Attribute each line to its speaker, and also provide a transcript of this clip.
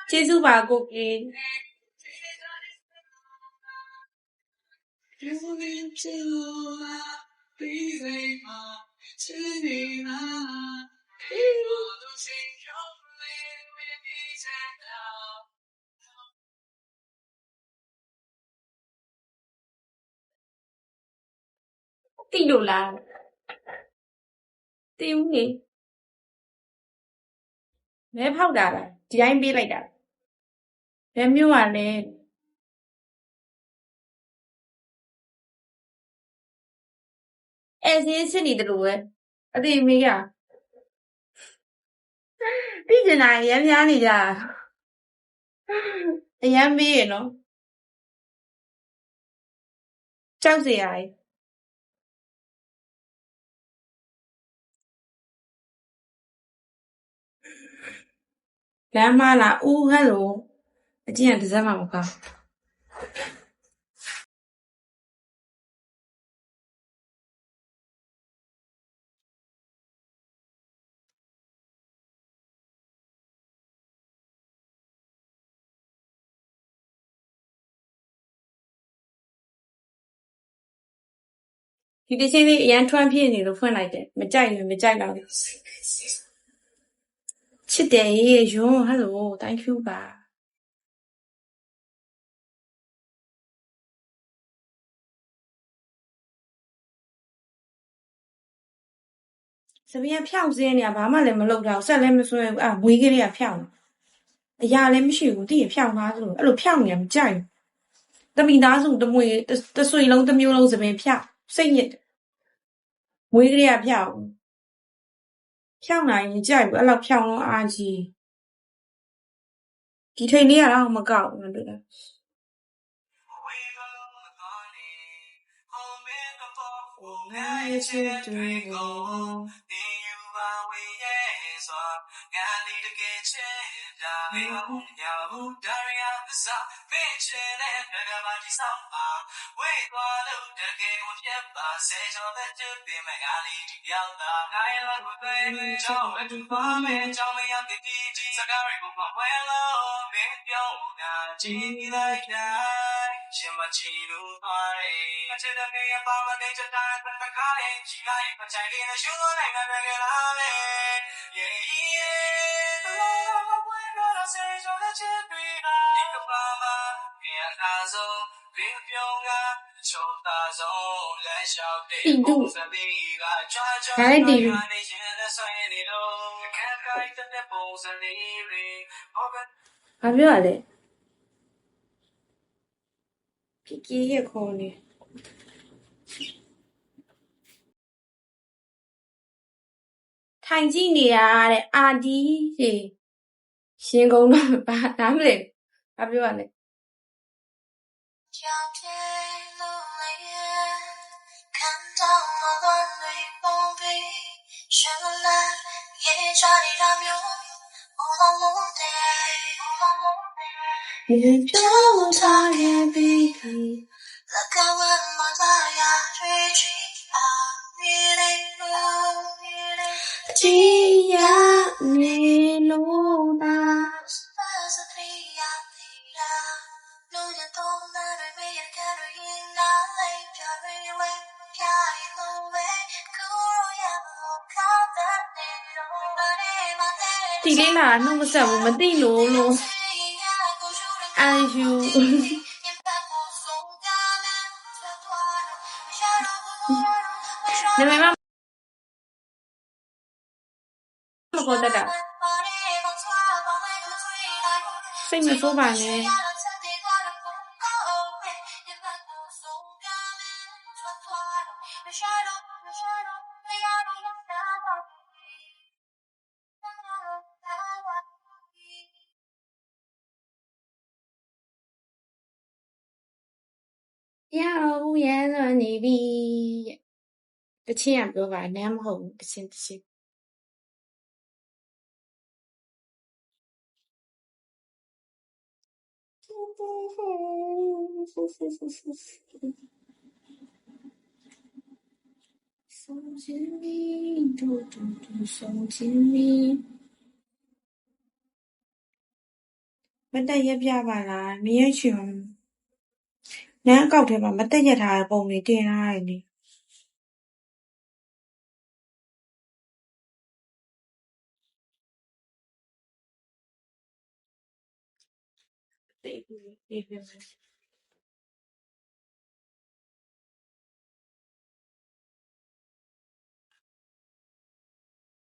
Speaker 1: ကျေးဇူးပါကိုကေတိလို့လားတိဦးလေမဲဖောက်တာလားဒီတိုင်းပေးလိုက်တာဘယ်မျိုးပါလဲအဲ့စင်းစစ်နေတယ်လို့ပဲအသေးမေးရသိကျင်တာရမ်းများနေကြအရမ်းမေးရနော်ကြောက်စရာကြီးလမ်းမလားဦးဟယ်လိုအကျင့်ကတစ်စက်မှမကောင်းဒီတချင်းလေးအရန်ထွန်းပြည့်နေလို့ဖွင့်လိုက်တယ်မကြိုက်ရင်မကြိုက်တော့ချစ်တယ်ရေယွန်းဟယ်လို thank you ပါစပင်းကဖြောက်စင်းနေတာဘာမှလည်းမလုပ်တော့ဆက်လည်းမဆွဲဘူးမွေးကလေးကဖြောက်အရာလည်းမရှိဘူးတိရဖြောက်သားဆိုလို့အဲ့လိုဖြောက်နေတာမကြိုက်ဘူးတမိသားစုတမွေတဆွေလုံးတစ်မျိုးလုံးစပင်းဖြောက်စိတ်ညစ်တယ်မွေးကလေးကဖြောက်နိုင်ရင်ကြိုက်ဘူးအဲ့လောက်ဖြောက်လုံးအားကြီးဒီထိန်လေးကတော့မကောက်ဘူးတွေ့လားငါရဲ့ချစ်တွေကိုနေယူပါဝေးရဲ့စွာငါလေးတကယ်ချစ်တာမင်းဘူးညာဘူးဒါရီယာသစားမင်းချင်တဲ့ကဘာဒီဆောင်ပါဝေးသွားလို့တကယ်ကိုပြတ်ပါစေချောတဲ့တူပင်မငါလေးဒီပြောင်းတာငါရဲ့လောက်ကိုသိနေချောအတူပါမယ်ချောင်းမရတဲ့ဒီစကားတွေကိုမဝဲလို့မင်းပြောင်းတာကြည့်လိုက်တိုင်းရှင်မချီလို့သွားတယ်အချစ်တဲ့နေရာပါမနေချတာတခါလေးကြည့်လိုက်မချိုင်လေးနဲ့ရှုံးသွားနိုင်မှာပဲကလားလေ yeah yeah ဝဲတော့စေချောတဲ့ချစ်တွေကဒီကပါမှာပြန်လာဆုံးဘယ်ပြောင်းကချုံတာဆုံးလက်လျှောက်တဲ့ပုံစံလေးကကြွားကြွားနေရင်လည်းဆွေးနေတော့ခက်ခိုက်တဲ့ပုံစံလေးတွေဘာပြောရလဲพี่ရဲ့ခေါ်နေထိုင်ကြည့်နေတာတဲ့အာဒီရေရှင်ကုန်တော့ဘာနားမလဲဘာပြောရလဲ你飘他也比那个问我在呀追击啊你的路只要你路大တီလေးလာနှုတ်မဆက်ဘူးမသိလို့အာယူနာမည်မခေါ်တတ်တာစိတ်မဆိုးပါနဲ့ရောက်ရမ်းစွာနေပြီတချင်းကပြောပါနမ်းမဟုတ်ဘူးတချင်း送进你嘟嘟嘟送进你မတ်တက်ရက်ပြပါလားမရက်ချင်နန်းအကောက်ထဲမှာမတ်တက်ရက်ထားတဲ့ပုံတွေတင်ထားတယ်လေသိဘူးလေဒီပြင်